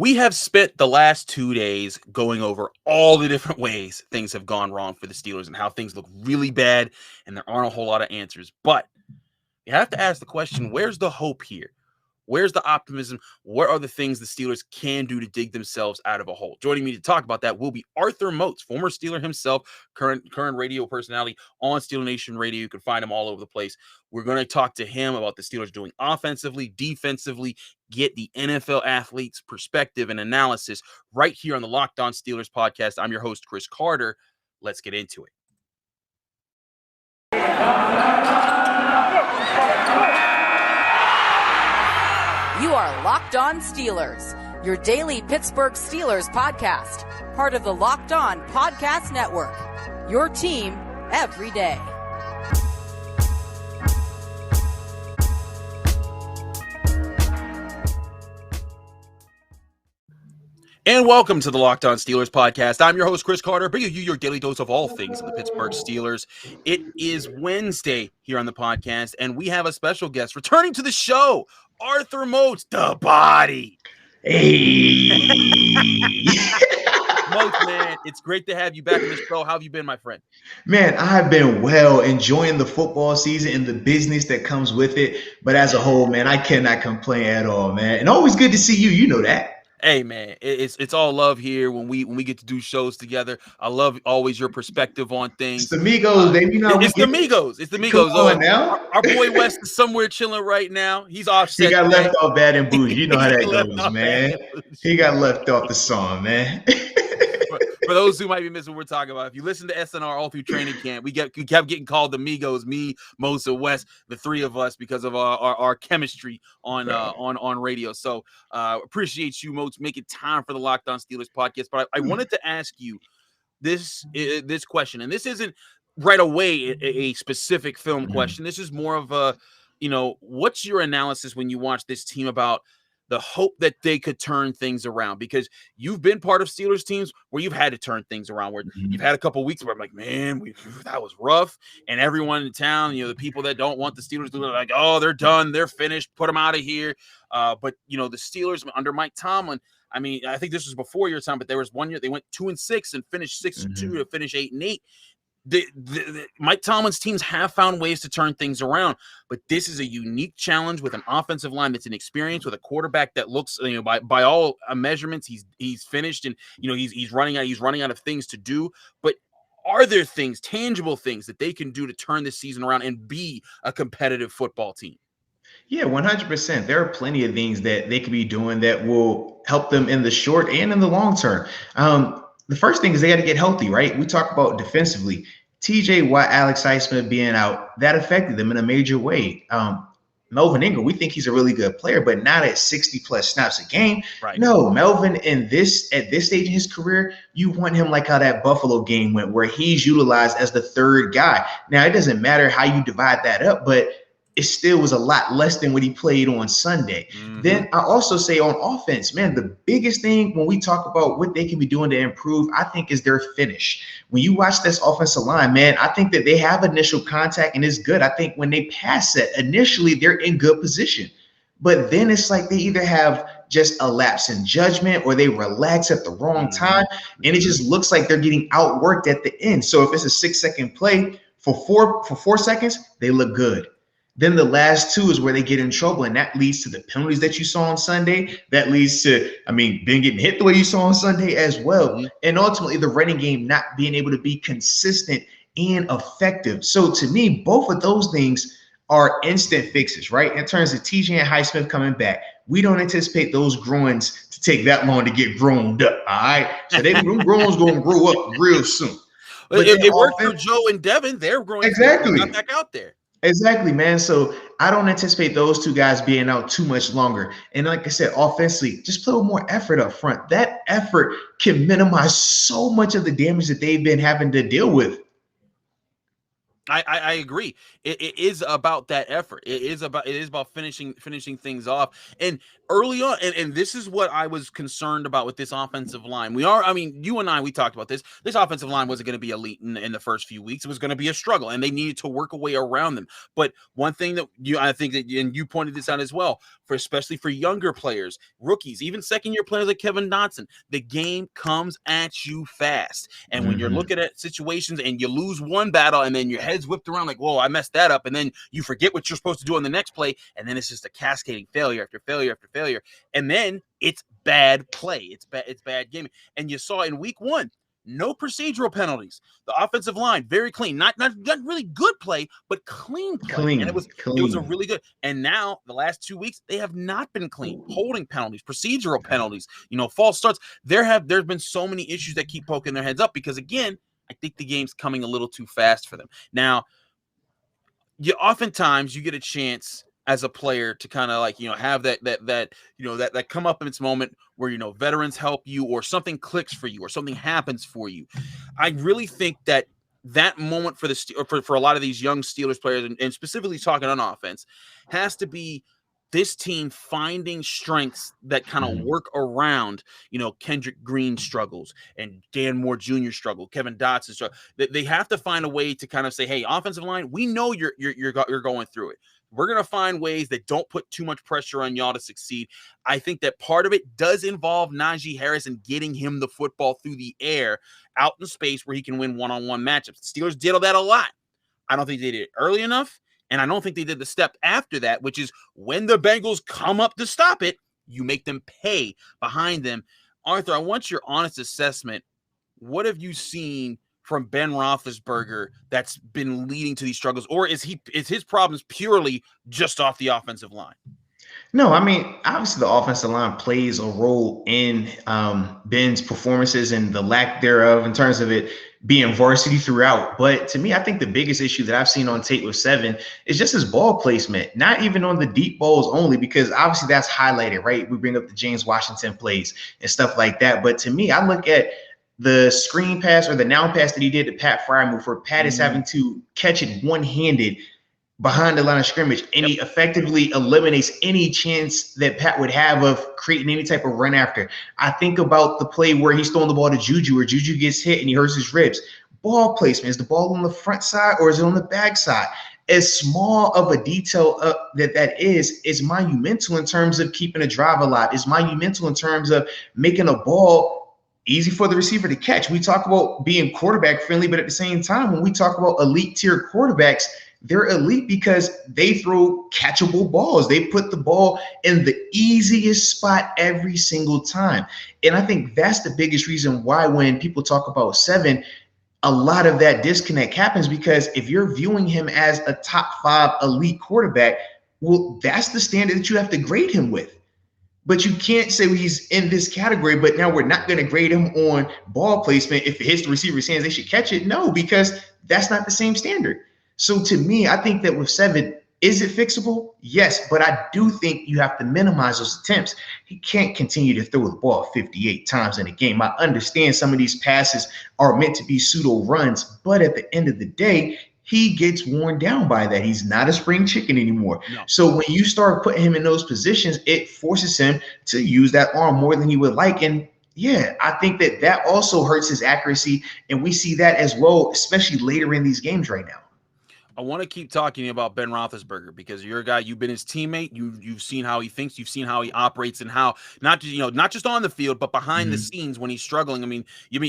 We have spent the last 2 days going over all the different ways things have gone wrong for the Steelers and how things look really bad, and there aren't a whole lot of answers. But you have to ask the question, where's the hope here? Where's the optimism? What are the things the Steelers can do to dig themselves out of a hole? Joining me to talk about that will be Arthur Moats, former Steeler himself, current radio personality on Steeler Nation Radio. You can find him all over the place. We're going to talk to him about the Steelers doing offensively, defensively, get the NFL athletes' perspective and analysis right here on the Locked On Steelers podcast. I'm your host, Chris Carter. Let's get into it. You are Locked On Steelers, your daily Pittsburgh Steelers podcast, part of the Locked On Podcast Network, your team every day. And welcome to the Locked On Steelers podcast. I'm your host, Chris Carter, bringing you your daily dose of all things of the Pittsburgh Steelers. It is Wednesday here on the podcast, and we have a special guest returning to the show, Arthur Moats, the body. Hey. Moats, man, it's great to have you back on the show. How have you been, my friend? Man, I've been well, enjoying the football season and the business that comes with it. But as a whole, man, I cannot complain at all, man. And always good to see you. You know that. Hey, man, it's all love here when we get to do shows together. I love always your perspective on things. It's the Migos, baby. You know, it's the Migos. It's the Migos. Come on now. Our boy West is somewhere chilling right now. He's offset. He got left off Bad and Bougie. You know how that goes, man. He got left off the song, man. For those who might be missing what we're talking about, if you listen to SNR all through training camp, we kept getting called the Migos, me, Mos, and West, the three of us, because of our chemistry on radio. So appreciate you, Mos, making time for the Locked On Steelers podcast. But I wanted to ask you this question, and this isn't right away a specific film question. This is more of a, what's your analysis when you watch this team about the hope that they could turn things around? Because you've been part of Steelers teams where you've had to turn things around, where you've had a couple of weeks where I'm like, man, that was rough. And everyone in town, the people that don't want the Steelers, they're like, oh, they're done. They're finished. Put them out of here. But, the Steelers under Mike Tomlin, I mean, I think this was before your time, but there was 1 year they went 2-6 and finished 6-2 to finish 8-8. The Mike Tomlin's teams have found ways to turn things around, but this is a unique challenge with an offensive line that's inexperienced, with a quarterback that looks, by all measurements, he's finished, and he's running out of things to do. But are there things, tangible things, that they can do to turn this season around and be a competitive football team? Yeah, 100%. There are plenty of things that they could be doing that will help them in the short and in the long term. The first thing is they got to get healthy, right? We talk about defensively. TJ Watt, Alex Highsmith being out, that affected them in a major way. Melvin Ingram, we think he's a really good player, but not at 60-plus snaps a game. Right. No, Melvin, at this stage in his career, you want him like how that Buffalo game went, where he's utilized as the third guy. Now, it doesn't matter how you divide that up, but it still was a lot less than what he played on Sunday. Then I also say on offense, man, the biggest thing when we talk about what they can be doing to improve, I think, is their finish. When you watch this offensive line, man, I think that they have initial contact and it's good. I think when they pass it, initially they're in good position. But then it's like they either have just a lapse in judgment or they relax at the wrong time. And it just looks like they're getting outworked at the end. So if it's a 6-second play for 4 seconds, they look good. Then the last two is where they get in trouble, and that leads to the penalties that you saw on Sunday. That leads to, being getting hit the way you saw on Sunday as well. And ultimately, the running game not being able to be consistent and effective. So to me, both of those things are instant fixes, right? In terms of TJ and Highsmith coming back, we don't anticipate those groins to take that long to get grown up, all right? So them groins going to grow up real soon. But it worked for Joe and Devin. They're growing exactly got back out there. Exactly, man. So I don't anticipate those two guys being out too much longer. And like I said, offensively, just put a little more effort up front. That effort can minimize so much of the damage that they've been having to deal with. I agree. It is about that effort. It is about finishing things off. And early on, and this is what I was concerned about with this offensive line. You and I, we talked about this. This offensive line wasn't going to be elite in the first few weeks. It was going to be a struggle, and they needed to work a way around them. But one thing that I think that, and you pointed this out as well, especially for younger players, rookies, even second-year players like Kevin Dotson, the game comes at you fast. And when you're looking at situations and you lose one battle and then your head's whipped around like, whoa, I messed that up. And then you forget what you're supposed to do on the next play. And then it's just a cascading failure after failure after failure. And then it's bad play. It's bad gaming. And you saw in week 1, no procedural penalties. The offensive line, very clean. Not really good play, but clean play. And it was a really good. And now the last 2 weeks, they have not been clean. Holding penalties, procedural penalties, false starts. There's been so many issues that keep poking their heads up because, again, I think the game's coming a little too fast for them. Now, oftentimes you get a chance as a player to kind of have that come up in its moment where veterans help you or something clicks for you or something happens for you. I really think that moment for a lot of these young Steelers players and specifically talking on offense has to be this team finding strengths that kind of work around, Kendrick Green struggles and Dan Moore Jr. struggle, Kevin Dotson struggle. They have to find a way to kind of say, hey, offensive line, we know you're going through it. We're going to find ways that don't put too much pressure on y'all to succeed. I think that part of it does involve Najee Harris and getting him the football through the air out in space where he can win one-on-one matchups. The Steelers did that a lot. I don't think they did it early enough. And I don't think they did the step after that, which is when the Bengals come up to stop it, you make them pay behind them. Arthur, I want your honest assessment. What have you seen from Ben Roethlisberger that's been leading to these struggles? Or is his problems purely just off the offensive line? No, I mean, obviously the offensive line plays a role in Ben's performances and the lack thereof in terms of it being varsity throughout. But to me, I think the biggest issue that I've seen on tape with Seven is just his ball placement, not even on the deep balls only, because obviously that's highlighted, right? We bring up the James Washington plays and stuff like that. But to me, I look at the screen pass or the now pass that he did to Pat Frymouth, where Pat is having to catch it one-handed behind the line of scrimmage, and he effectively eliminates any chance that Pat would have of creating any type of run after. I think about the play where he's throwing the ball to Juju, where Juju gets hit and he hurts his ribs. Ball placement, is the ball on the front side or is it on the back side? As small of a detail that is monumental in terms of keeping a drive alive. It's monumental in terms of making a ball easy for the receiver to catch. We talk about being quarterback friendly, but at the same time, when we talk about elite tier quarterbacks, they're elite because they throw catchable balls. They put the ball in the easiest spot every single time. And I think that's the biggest reason why when people talk about Seven, a lot of that disconnect happens, because if you're viewing him as a top 5 elite quarterback, well, that's the standard that you have to grade him with. But you can't say he's in this category, but now we're not going to grade him on ball placement. If it hits the receiver's hands, they should catch it. No, because that's not the same standard. So to me, I think that with Seven, is it fixable? Yes, but I do think you have to minimize those attempts. He can't continue to throw the ball 58 times in a game. I understand some of these passes are meant to be pseudo runs, but at the end of the day, he gets worn down by that. He's not a spring chicken anymore. No. So when you start putting him in those positions, it forces him to use that arm more than he would like. And yeah, I think that also hurts his accuracy. And we see that as well, especially later in these games right now. I want to keep talking about Ben Roethlisberger because you're a guy, you've been his teammate. You've seen how he thinks, you've seen how he operates, and how not just on the field, but behind the scenes when he's struggling. I mean,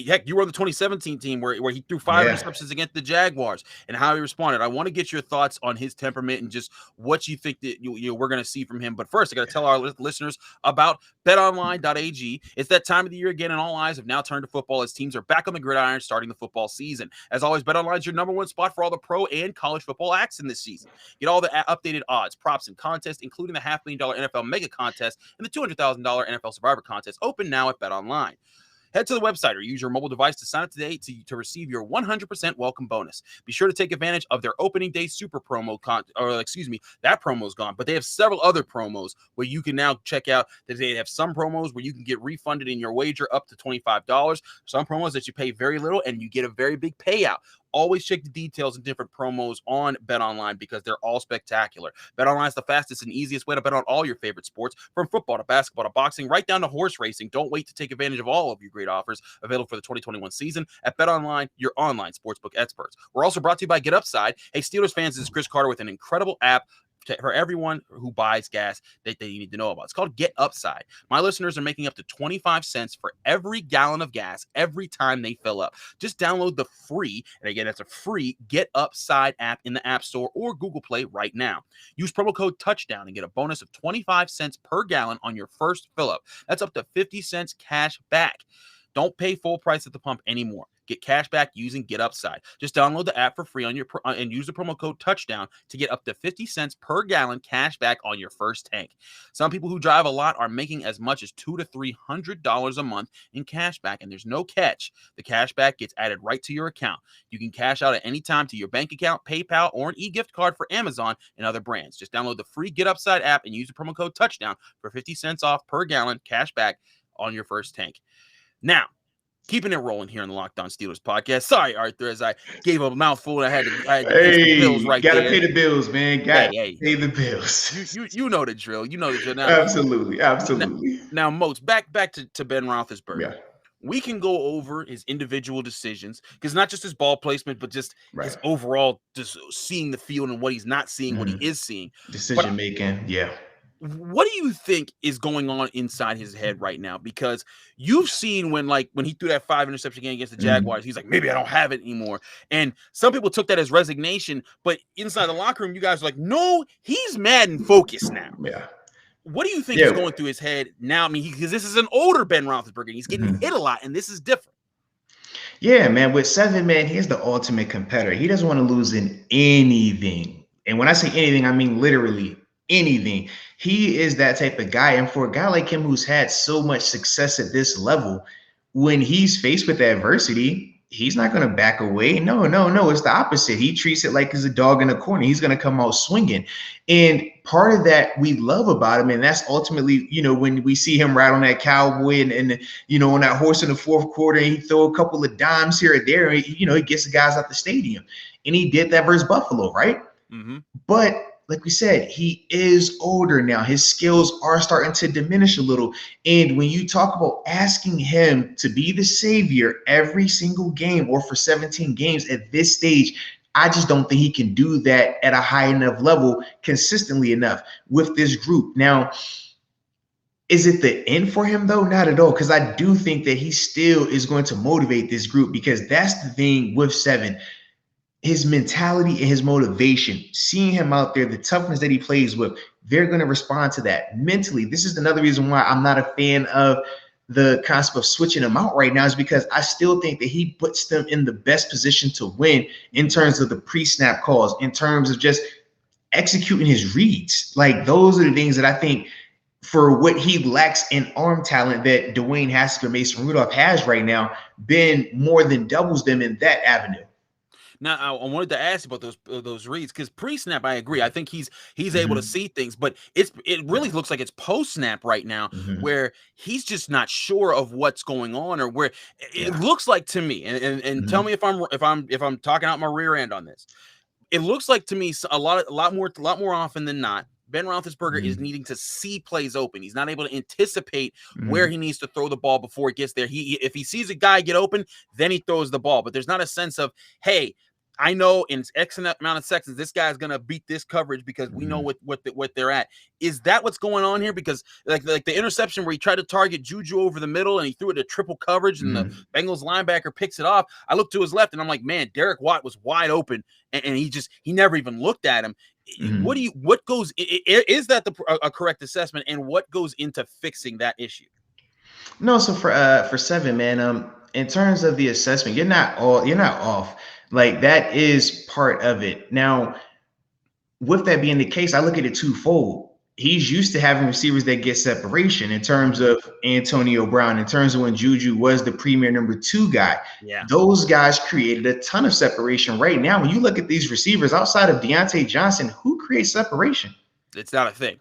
heck, you were on the 2017 team where he threw 5 interceptions against the Jaguars and how he responded. I want to get your thoughts on his temperament and just what you think that we're going to see from him. But first, I got to tell our listeners about betonline.ag. It's that time of the year again, and all eyes have now turned to football as teams are back on the gridiron starting the football season. As always, BetOnline is your #1 spot for all the pro and college football action this season. Get all the updated odds, props, and contests, including the $500,000 NFL Mega Contest and the $200,000 NFL Survivor Contest, open now at BetOnline. Head to the website or use your mobile device to sign up today to receive your 100% welcome bonus. Be sure to take advantage of their opening day super promo that promo's gone, but they have several other promos where you can now check out. They have some promos where you can get refunded in your wager up to $25. Some promos that you pay very little and you get a very big payout. always check the details and different promos on BetOnline because they're all spectacular. BetOnline is the fastest and easiest way to bet on all your favorite sports, from football to basketball to boxing, right down to horse racing. Don't wait to take advantage of all of your great offers available for the 2021 season at BetOnline, your online sportsbook experts. We're also brought to you by Get Upside. Hey, Steelers fans, this is Chris Carter with an incredible app for everyone who buys gas that you need to know about. It's called Get Upside. My listeners are making up to 25 cents for every gallon of gas every time they fill up. Just download the free, and again, it's a free Get Upside app in the App Store or Google Play right now. Use promo code TOUCHDOWN and get a bonus of 25 cents per gallon on your first fill up. That's up to 50 cents cash back. Don't pay full price at the pump anymore. Get cash back using Get Upside. Just download the app for free on your and use the promo code TOUCHDOWN to get up to 50 cents per gallon cash back on your first tank. Some people who drive a lot are making as much as $200 to $300 a month in cash back, and there's no catch. The cash back gets added right to your account. You can cash out at any time to your bank account, PayPal, or an e-gift card for Amazon and other brands. Just download the free Get Upside app and use the promo code TOUCHDOWN for 50 cents off per gallon cash back on your first tank. Now, keeping it rolling here on the Locked On Steelers podcast. Sorry, Arthur, as I gave a mouthful. I had to pay the bills right there. Gotta pay the bills, man. Gotta pay the bills. You know the drill. You know the drill. Now, absolutely. Now, Moats, back to Ben Roethlisberger. Yeah. We can go over his individual decisions, because not just his ball placement, but just his overall just seeing the field and what he's not seeing, what he is seeing. Decision making, yeah. What do you think is going on inside his head right now? Because you've seen when he threw that 5 interception game against the Jaguars, he's like, maybe I don't have it anymore. And some people took that as resignation, but inside the locker room, you guys are like, no, he's mad and focused now. Yeah. What do you think is going through his head now? I mean, because this is an older Ben Roethlisberger, and he's getting hit a lot, and this is different. Yeah, man. With 7, man, he's the ultimate competitor. He doesn't want to lose in anything. And when I say anything, I mean literally anything. He is that type of guy. And for a guy like him who's had so much success at this level, when he's faced with adversity, he's not going to back away. No. It's the opposite. He treats it like he's a dog in a corner. He's going to come out swinging. And part of that we love about him, and that's ultimately, when we see him ride on that cowboy and on that horse in the fourth quarter, and he throw a couple of dimes here or there, and, he gets the guys out the stadium. And he did that versus Buffalo, right? Mm-hmm. But like we said, he is older now. His skills are starting to diminish a little. And when you talk about asking him to be the savior every single game or for 17 games at this stage, I just don't think he can do that at a high enough level consistently enough with this group. Now, is it the end for him, though? Not at all, because I do think that he still is going to motivate this group, because that's the thing with 7. His mentality and his motivation, seeing him out there, the toughness that he plays with, they're going to respond to that mentally. This is another reason why I'm not a fan of the concept of switching him out right now, is because I still think that he puts them in the best position to win in terms of the pre-snap calls, in terms of just executing his reads. Like, those are the things that I think, for what he lacks in arm talent, that Dwayne Haskins or Mason Rudolph has right now, Ben more than doubles them in that avenue. Now, I wanted to ask you about those reads, because pre-snap, I agree. I think he's able to see things, but it really looks like it's post-snap right now, where he's just not sure of what's going on, or where it looks like to me. And tell me if I'm talking out my rear end on this. It looks like to me a lot more often than not, Ben Roethlisberger is needing to see plays open. He's not able to anticipate where he needs to throw the ball before it gets there. If he sees a guy get open, then he throws the ball. But there's not a sense of, hey, I know in X amount of seconds this guy's gonna beat this coverage because we know what they're at. Is that what's going on here? Because like the interception where he tried to target Juju over the middle and he threw it to triple coverage and the Bengals linebacker picks it off. I look to his left and I'm like, man, Derek Watt was wide open and he never even looked at him. What goes? Is that a correct assessment? And what goes into fixing that issue? No, so for 7, man, in terms of the assessment, you're not off. Like, that is part of it. Now, with that being the case, I look at it twofold. He's used to having receivers that get separation, in terms of Antonio Brown, in terms of when Juju was the premier number 2 guy. Yeah. Those guys created a ton of separation. Right now, when you look at these receivers outside of Deontay Johnson, who creates separation? It's not a thing.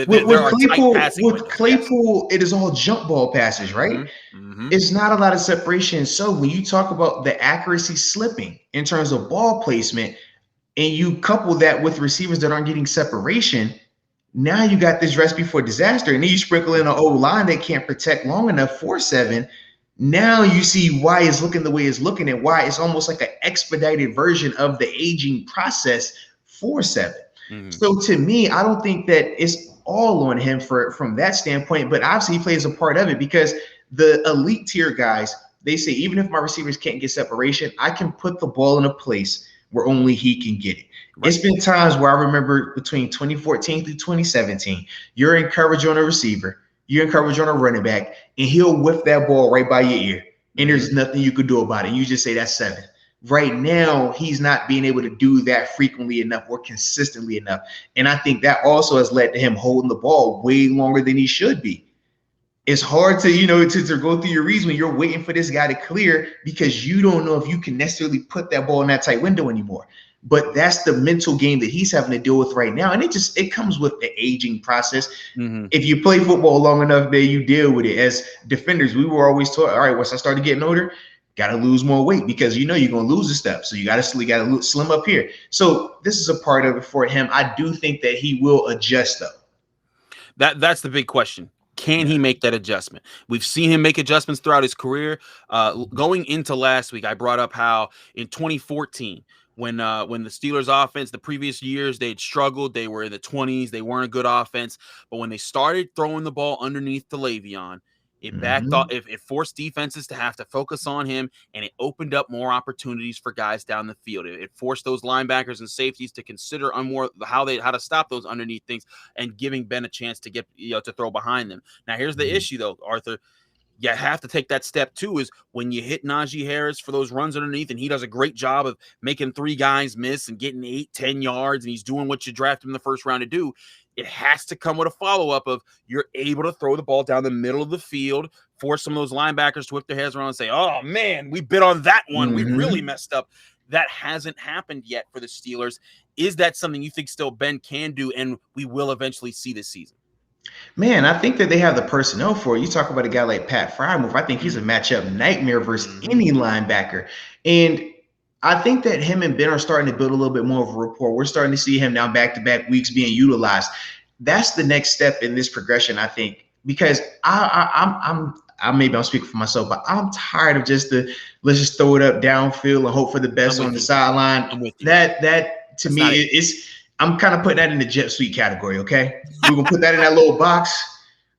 With Claypool, it is all jump ball passes, right? Mm-hmm. It's not a lot of separation. So when you talk about the accuracy slipping in terms of ball placement, and you couple that with receivers that aren't getting separation, now you got this recipe for disaster. And then you sprinkle in an old line that can't protect long enough for 7. Now you see why it's looking the way it's looking, and why it's almost like an expedited version of the aging process for 7. Mm-hmm. So to me, I don't think that it's all on him from that standpoint, but obviously he plays a part of it, because the elite tier guys, they say, even if my receivers can't get separation, I can put the ball in a place where only he can get it. Right. It's been times where I remember between 2014 through 2017, you're in coverage on a receiver, you're in coverage on a running back, and he'll whip that ball right by your ear, and there's nothing you could do about it. You just say that's 7. Right now, he's not being able to do that frequently enough or consistently enough. And I think that also has led to him holding the ball way longer than he should be. It's hard to, to go through your reads when you're waiting for this guy to clear, because you don't know if you can necessarily put that ball in that tight window anymore. But that's the mental game that he's having to deal with right now. And it comes with the aging process. Mm-hmm. If you play football long enough, then you deal with it. As defenders, we were always taught, all right, once I started getting older, got to lose more weight, because you're going to lose a step. So you got to slim up here. So this is a part of it for him. I do think that he will adjust, though. That's the big question. Can he make that adjustment? We've seen him make adjustments throughout his career. Going into last week, I brought up how in 2014, when the Steelers offense, the previous years, they had struggled. They were in the 20s. They weren't a good offense. But when they started throwing the ball underneath to Le'Veon, it backed off. It forced defenses to have to focus on him, and it opened up more opportunities for guys down the field. It forced those linebackers and safeties to consider how to stop those underneath things, and giving Ben a chance to get to throw behind them. Now, here's the issue, though, Arthur. You have to take that step too, is when you hit Najee Harris for those runs underneath, and he does a great job of making 3 guys miss and getting 8-10 yards, and he's doing what you drafted him in the first round to do. It has to come with a follow-up of you're able to throw the ball down the middle of the field, force some of those linebackers to whip their heads around and say, oh, man, we bit on that one. We really messed up. That hasn't happened yet for the Steelers. Is that something you think still Ben can do, and we will eventually see this season? Man, I think that they have the personnel for it. You talk about a guy like Pat Frymouth. I think he's a matchup nightmare versus any linebacker. And I think that him and Ben are starting to build a little bit more of a rapport. We're starting to see him now back-to-back weeks being utilized. That's the next step in this progression, I think, because I'm maybe I'm speaking for myself, but I'm tired of let's just throw it up downfield and hope for the best on the sideline. I'm with you. That to me is I'm kind of putting that in the jet sweep category. Okay, we're gonna put that in that little box.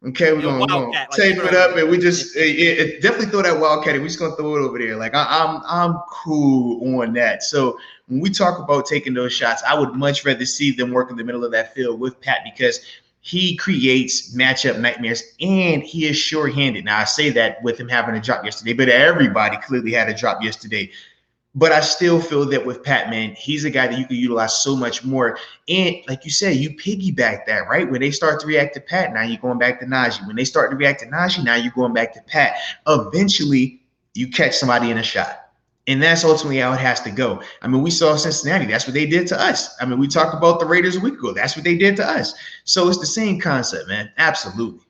Okay, we're gonna tape it up, and we just definitely throw that wildcat. We're just gonna throw it over there. Like I'm cool on that. So when we talk about taking those shots, I would much rather see them work in the middle of that field with Pat, because he creates matchup nightmares, and he is sure-handed. Now, I say that with him having a drop yesterday, but everybody clearly had a drop yesterday. But I still feel that with Pat, man, he's a guy that you can utilize so much more. And like you said, you piggyback that, right? When they start to react to Pat, now you're going back to Najee. When they start to react to Najee, now you're going back to Pat. Eventually, you catch somebody in a shot. And that's ultimately how it has to go. I mean, we saw Cincinnati. That's what they did to us. I mean, we talked about the Raiders a week ago. That's what they did to us. So it's the same concept, man. Absolutely.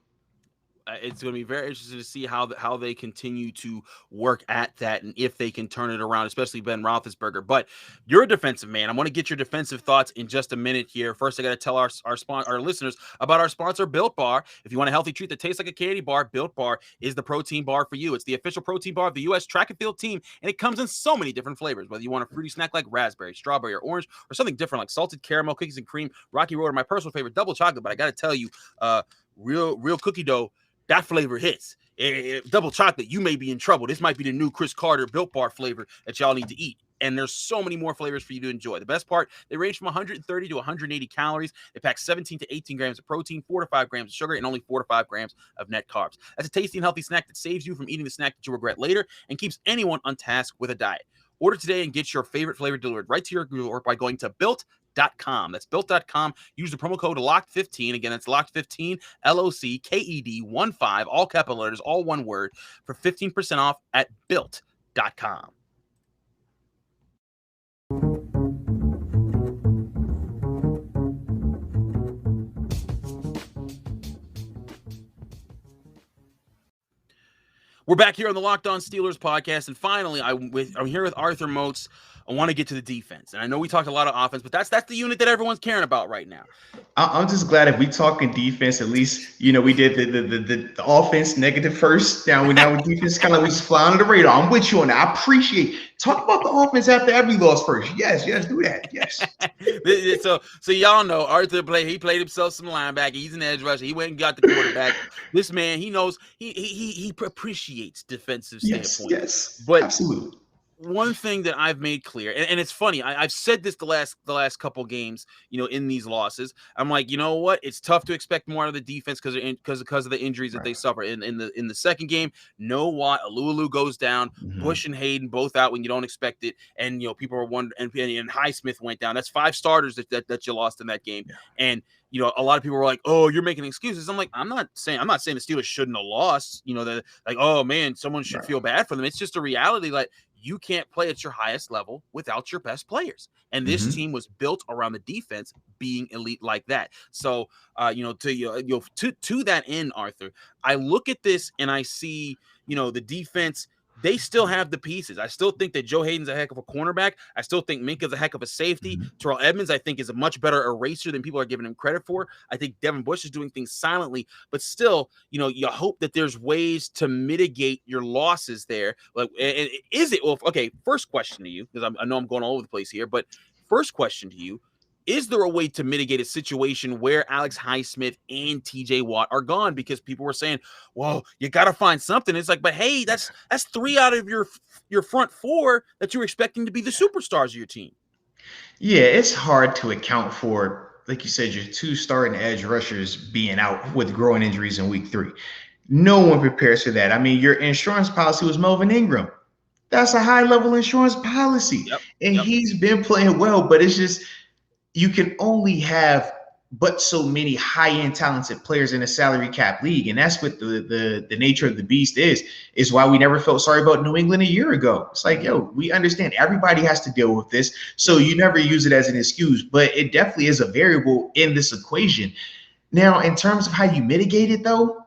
It's going to be very interesting to see how they continue to work at that, and if they can turn it around, especially Ben Roethlisberger. But you're a defensive man. I want to get your defensive thoughts in just a minute here. First, I got to tell our listeners about our sponsor, Built Bar. If you want a healthy treat that tastes like a candy bar, Built Bar is the protein bar for you. It's the official protein bar of the U.S. track and field team, and it comes in so many different flavors. Whether you want a fruity snack like raspberry, strawberry, or orange, or something different like salted caramel, cookies and cream, Rocky Road, or my personal favorite, double chocolate. But I got to tell you, real cookie dough, that flavor hits. Double chocolate, you may be in trouble. This might be the new Chris Carter Built Bar flavor that y'all need to eat. And there's so many more flavors for you to enjoy. The best part, they range from 130 to 180 calories. They pack 17 to 18 grams of protein, 4 to 5 grams of sugar, and only 4 to 5 grams of net carbs. That's a tasty and healthy snack that saves you from eating the snack that you regret later and keeps anyone on task with a diet. Order today and get your favorite flavor delivered right to your door by going to built.com. That's built.com. Use the promo code LOCKED15. Again, that's LOCKED15, LOCKED15, all capital letters, all one word, for 15% off at built.com. We're back here on the Locked On Steelers podcast, and finally, I'm here with Arthur Moats. I want to get to the defense, and I know we talked a lot of offense, but that's the unit that everyone's caring about right now. I'm just glad if we talking defense, at least we did the offense negative first. Now with defense, kind of we just fly under the radar. I'm with you on that. I appreciate talk about the offense after every loss first. Yes, do that. Yes. So y'all know Arthur he played himself some linebacker. He's an edge rusher. He went and got the quarterback. This man, he knows he appreciates defensive standpoint. Yes, but absolutely. One thing that I've made clear, and it's funny, I've said this the last couple games, in these losses. I'm like, you know what? It's tough to expect more out of the defense because of the injuries that they suffer. In the second game, Watt, Alualu goes down, Bush and Hayden both out when you don't expect it, and people are wondering, and Highsmith went down. That's 5 starters that you lost in that game, and a lot of people were like, "Oh, you're making excuses." I'm like, I'm not saying the Steelers shouldn't have lost. That like, oh man, someone should feel bad for them. It's just a reality. Like, you can't play at your highest level without your best players. And this team was built around the defense being elite like that. So, to that end, Arthur, I look at this and I see, the defense. They still have the pieces. I still think that Joe Hayden's a heck of a cornerback. I still think Minka's a heck of a safety. Terrell Edmonds, I think, is a much better eraser than people are giving him credit for. I think Devin Bush is doing things silently, but still, you hope that there's ways to mitigate your losses there. Like, and is it? Well, okay. First question to you, because I know I'm going all over the place here, but first question to you. Is there a way to mitigate a situation where Alex Highsmith and TJ Watt are gone? Because people were saying, well, you got to find something. It's like, but hey, that's 3 out of your front 4 that you're expecting to be the superstars of your team. Yeah, it's hard to account for, like you said, your 2 starting edge rushers being out with groin injuries in week 3. No one prepares for that. I mean, your insurance policy was Melvin Ingram. That's a high-level insurance policy. And he's been playing well, but it's just – you can only have but so many high-end talented players in a salary cap league. And that's what the nature of the beast is why we never felt sorry about New England a year ago. It's like, we understand everybody has to deal with this. So you never use it as an excuse, but it definitely is a variable in this equation. Now, in terms of how you mitigate it, though,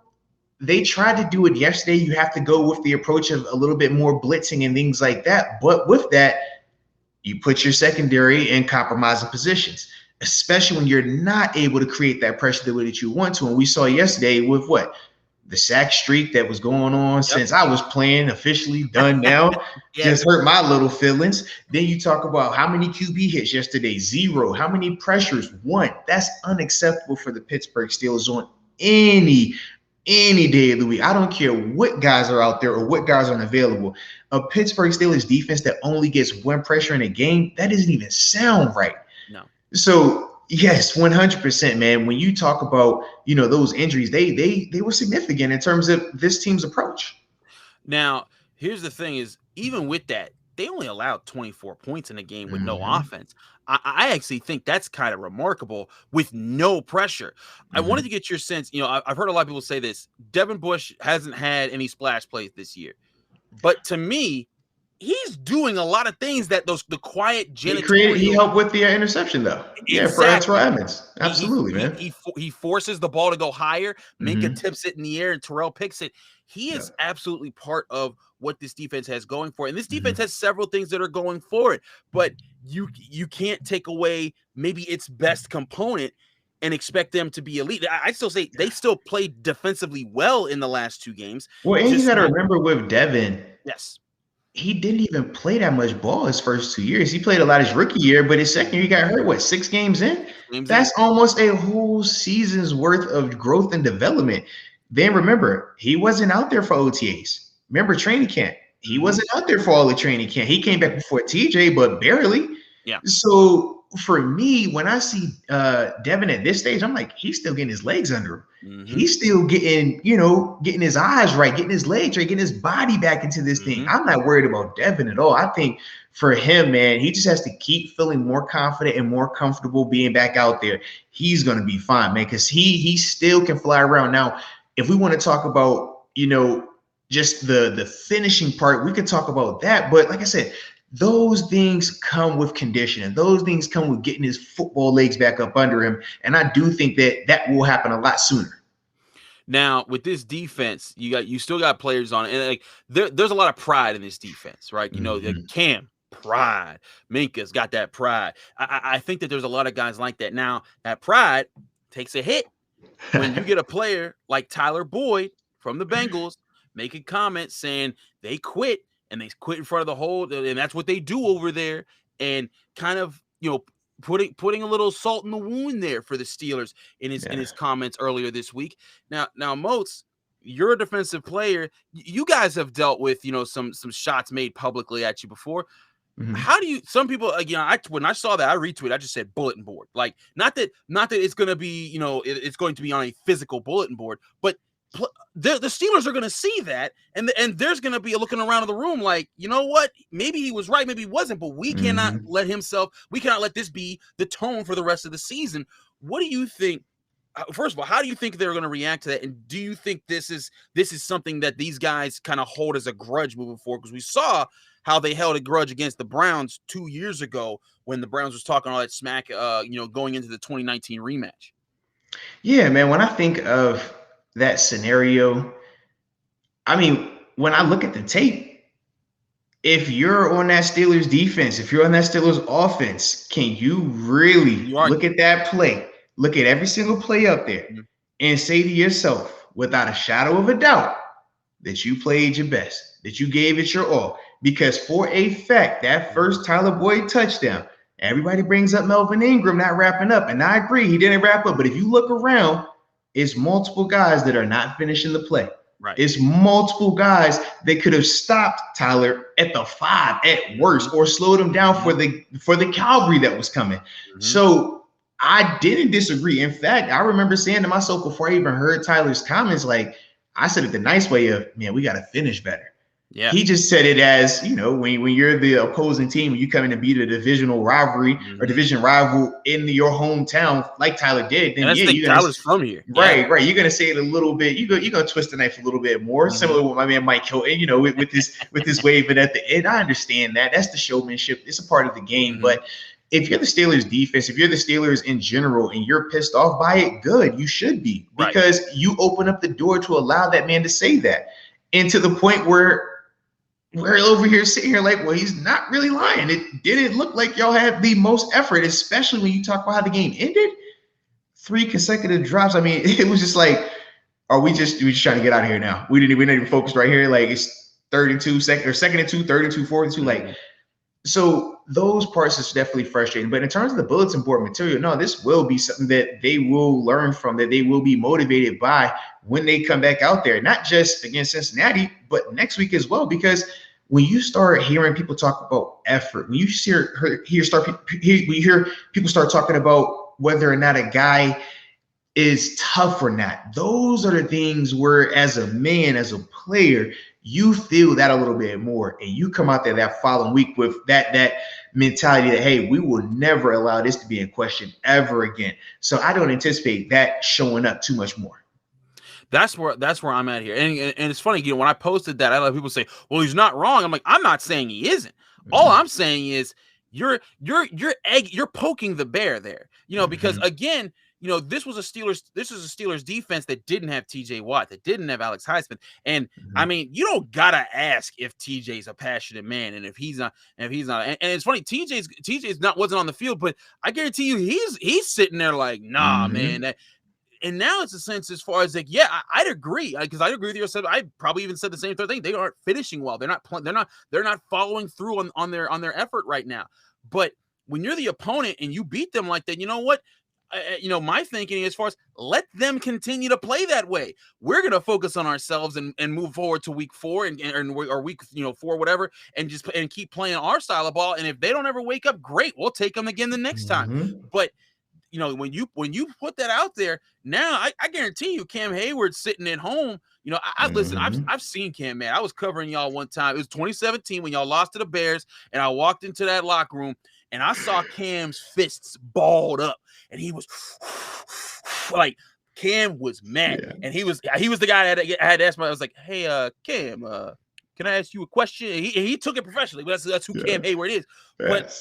they tried to do it yesterday. You have to go with the approach of a little bit more blitzing and things like that. But with that, you put your secondary in compromising positions, especially when you're not able to create that pressure the way that you want to. And we saw yesterday with the sack streak that was going on since I was playing, officially done now. Just hurt my little feelings. Then you talk about how many QB hits yesterday, 0. How many pressures, 1. That's unacceptable for the Pittsburgh Steelers on any day of the week. I don't care what guys are out there or what guys are unavailable. A Pittsburgh Steelers defense that only gets 1 pressure in a game, that doesn't even sound right. No. So yes, 100%, man. When you talk about, those injuries, they were significant in terms of this team's approach. Now, here's the thing is, even with that, they only allowed 24 points in a game with no offense. I actually think that's kind of remarkable with no pressure. I wanted to get your sense. I've heard a lot of people say this. Devin Bush hasn't had any splash plays this year. But to me, he's doing a lot of things that the quiet janitorial. He helped with the interception, though. Exactly. Yeah, for Terrell Edmonds. Absolutely, man. He forces the ball to go higher. Minka tips it in the air, and Terrell picks it. He is absolutely part of what this defense has going for it. And this defense has several things that are going for it. But you can't take away maybe its best component and expect them to be elite. I still say they still played defensively well in the last 2 games. Well, and you got to remember with Devin, he didn't even play that much ball his first 2 years. He played a lot his rookie year, but his second year he got hurt, 6 games in? That's almost a whole season's worth of growth and development. Then remember, he wasn't out there for OTAs. Remember training camp. He wasn't out there for all the training camp. He came back before TJ, but barely. Yeah. So for me, when I see Devin at this stage, I'm like, he's still getting his legs under him. He's still getting his eyes right, getting his legs right, getting his body back into this thing. I'm not worried about Devin at all. I think for him, man, he just has to keep feeling more confident and more comfortable being back out there. He's going to be fine, man, because he still can fly around. Now, if we want to talk about, just the finishing part, we could talk about that. But like I said, those things come with conditioning. Those things come with getting his football legs back up under him. And I do think that will happen a lot sooner. Now with this defense, you still got players on it, and like there's a lot of pride in this defense, right? You know, like Cam, pride. Minka's got that pride. I think that there's a lot of guys like that. Now that pride takes a hit when you get a player like Tyler Boyd from the Bengals making comments saying they quit and they quit in front of the whole, and that's what they do over there, and kind of, you know, putting a little salt in the wound there for the Steelers in his comments earlier this week. Now Moats, you're a defensive player. You guys have dealt with, you know, some shots made publicly at you before. How do you? Some people, again, when I saw that, I retweeted. I just said bulletin board. Like, not that it's going to be, you know, it's going to be on a physical bulletin board, but the Steelers are going to see that, and there's going to be a looking around the room like, you know what? Maybe he was right, maybe he wasn't, but we cannot let this be the tone for the rest of the season. What do you think? First of all, how do you think they're going to react to that? And do you think this is something that these guys kind of hold as a grudge moving forward? Because we saw how they held a grudge against the Browns 2 years ago when the Browns was talking all that smack, you know, going into the 2019 rematch. Yeah, man. When I think of that scenario, I mean, when I look at the tape, if you're on that Steelers defense, if you're on that Steelers offense, can you really look at that play, look at every single play up there, and say to yourself, without a shadow of a doubt, that you played your best, that you gave it your all? Because for a fact, that first Tyler Boyd touchdown, everybody brings up Melvin Ingram not wrapping up, and I agree, he didn't wrap up. But if you look around, it's multiple guys that are not finishing the play. Right. It's multiple guys that could have stopped Tyler at the 5 at worst, or slowed him down for the cavalry that was coming. So I didn't disagree. In fact, I remember saying to myself before I even heard Tyler's comments, like, I said it the nice way of, man, we got to finish better. Yeah. He just said it as, you know, when you're the opposing team, when you come in to beat a divisional rivalry or division rival in your hometown, like Tyler did, then Tyler's from here. Right. You're gonna say it a little bit. You're gonna twist the knife a little bit more, similar to what my man Mike Hilton, you know, with this waving at the end. I understand that. That's the showmanship. It's a part of the game. But if you're the Steelers defense, if you're the Steelers in general, and you're pissed off by it, good. You should be, because you open up the door to allow that man to say that. And to the point where we're over here sitting here like, well, he's not really lying. It didn't look like y'all had the most effort, especially when you talk about how the game ended. 3 consecutive drops. I mean, it was just like, are we just trying to get out of here now? We're not even focused right here. Like, it's 32 second and 2, 32, 42. Like, so those parts is definitely frustrating. But in terms of the bulletin board material, no, this will be something that they will learn from, that they will be motivated by when they come back out there, not just against Cincinnati, but next week as well. Because when you start hearing people talk about effort, when you hear people start talking about whether or not a guy is tough or not, those are the things where, as a man, as a player, you feel that a little bit more, and you come out there that following week with that mentality that, hey, we will never allow this to be in question ever again. So I don't anticipate that showing up too much more. That's where I'm at here. And it's funny, you know, when I posted that, I let people say, well, he's not wrong. I'm like, I'm not saying he isn't. All I'm saying is you're poking the bear there, you know, because again, you know, this was a Steelers defense that didn't have TJ Watt, that didn't have Alex Highsmith. And I mean, you don't gotta ask if TJ's a passionate man, and if he's not, and it's funny, TJ's wasn't on the field, but I guarantee you he's sitting there like, nah, man. And now it's a sense as far as like, yeah, I'd agree, because I agree with you. I probably even said the same thing. They aren't finishing well. They're not following through on their effort right now. But when you're the opponent and you beat them like that, you know what? You know, my thinking as far as, let them continue to play that way. We're going to focus on ourselves and move forward to week 4 or week 4, whatever, and keep playing our style of ball. And if they don't ever wake up, great, we'll take them again the next time. But you know, when you put that out there, now I guarantee you, Cam Hayward's sitting at home. You know, listen, I've seen Cam, man. I was covering y'all one time. It was 2017 when y'all lost to the Bears, and I walked into that locker room and I saw Cam's fists balled up, and he was like, Cam was mad, and he was the guy that I had asked me. I was like, hey, Cam, can I ask you a question? He took it professionally, but that's who Cam Hayward is. But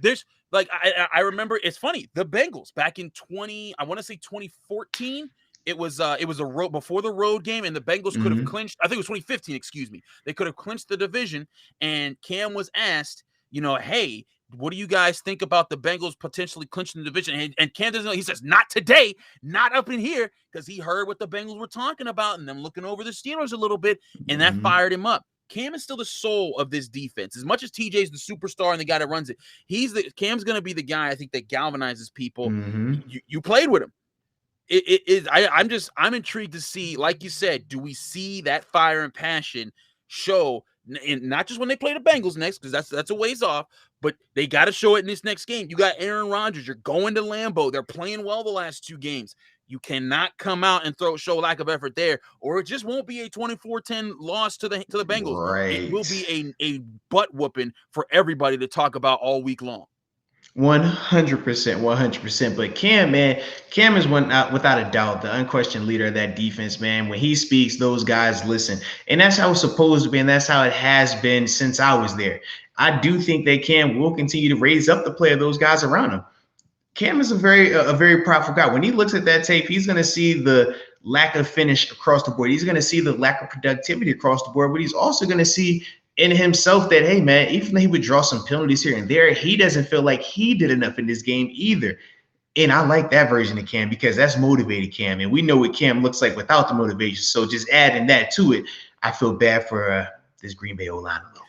there's, like, I remember, it's funny, the Bengals back in 2014, it was a road before the road game, and the Bengals could have clinched. I think it was 2015. Excuse me. They could have clinched the division, and Cam was asked, hey, what do you guys think about the Bengals potentially clinching the division? And Cam doesn't know. He says, not today, not up in here, because he heard what the Bengals were talking about and them looking over the Steelers a little bit, and that fired him up. Cam is still the soul of this defense. As much as TJ's the superstar and the guy that runs it, Cam's going to be the guy, I think, that galvanizes people. You played with him. I'm intrigued to see, like you said, do we see that fire and passion show, and not just when they play the Bengals next, because that's a ways off, but they got to show it in this next game. You got Aaron Rodgers. You're going to Lambeau. They're playing well the last 2 games. You cannot come out and show lack of effort there, or it just won't be a 24-10 loss to the Bengals. Right. It will be a butt whooping for everybody to talk about all week long. 100%. But Cam is without a doubt the unquestioned leader of that defense, man. When he speaks, those guys listen. And that's how it's supposed to be, and that's how it has been since I was there. I do think that Cam will continue to raise up the play of those guys around him. Cam is a very powerful guy. When he looks at that tape, he's going to see the lack of finish across the board. He's going to see the lack of productivity across the board, but he's also going to see in himself that, hey, man, even though he would draw some penalties here and there, he doesn't feel like he did enough in this game either. And I like that version of Cam because that's motivated Cam. And we know what Cam looks like without the motivation. So just adding that to it, I feel bad for this Green Bay O-line a little bit.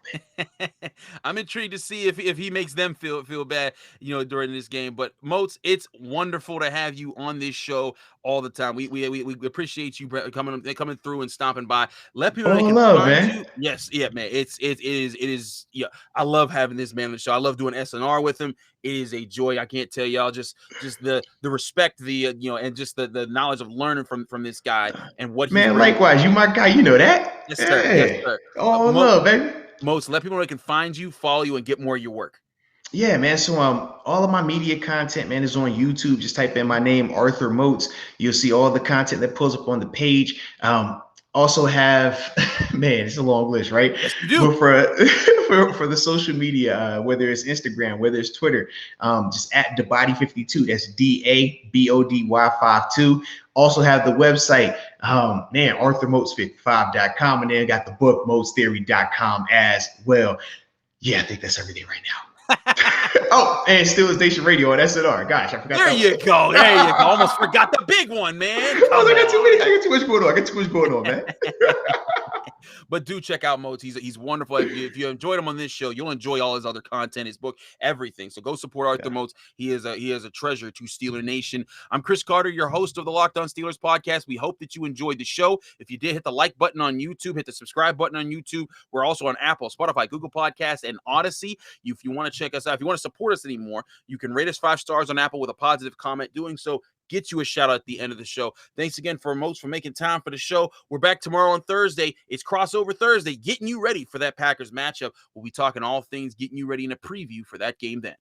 I'm intrigued to see if he makes them feel bad, during this game. But Moats, it's wonderful to have you on this show all the time. We appreciate you coming through and stopping by. Let people know they can find you. Yes, yeah, man. It is. Yeah, I love having this man on the show. I love doing SNR with him. It is a joy. I can't tell y'all just the respect, and just the knowledge of learning from this guy and what. Man, likewise, you my guy. You know that. Yes, sir. Hey. Yes, sir. Oh, love, baby. Moats, let people know they can find you, follow you, and get more of your work. Yeah, man. So all of my media content, man, is on YouTube. Just type in my name, Arthur Moats. You'll see all the content that pulls up on the page. Also have, man, it's a long list, right? Yes, you do. But for the social media, whether it's Instagram, whether it's Twitter, just at DaBody52. That's DABODY52. Also have the website, ArthurMoats55.com, and then got the book, MoatsTheory.com as well. Yeah, I think that's everything right now. Oh, and Steelers Nation Radio on SNR. Gosh, I forgot. There you go. Almost forgot the big one, man. I got too much going on, man. But do check out Moats. He's wonderful. If you enjoyed him on this show, you'll enjoy all his other content, his book, everything. So go support Arthur Moats. He is a treasure to Steeler Nation. I'm Chris Carter, your host of the Locked On Steelers podcast. We hope that you enjoyed the show. If you did, hit the like button on YouTube, hit the subscribe button on YouTube. We're also on Apple, Spotify, Google Podcasts, and Odyssey. If you want to check us out, if you want to support us anymore, you can rate us 5 stars on Apple with a positive comment. Doing so get you a shout out at the end of the show. Thanks again for Moats for making time for the show. We're back tomorrow on Thursday. It's Crossover Thursday, getting you ready for that Packers matchup. We'll be talking all things, getting you ready in a preview for that game then.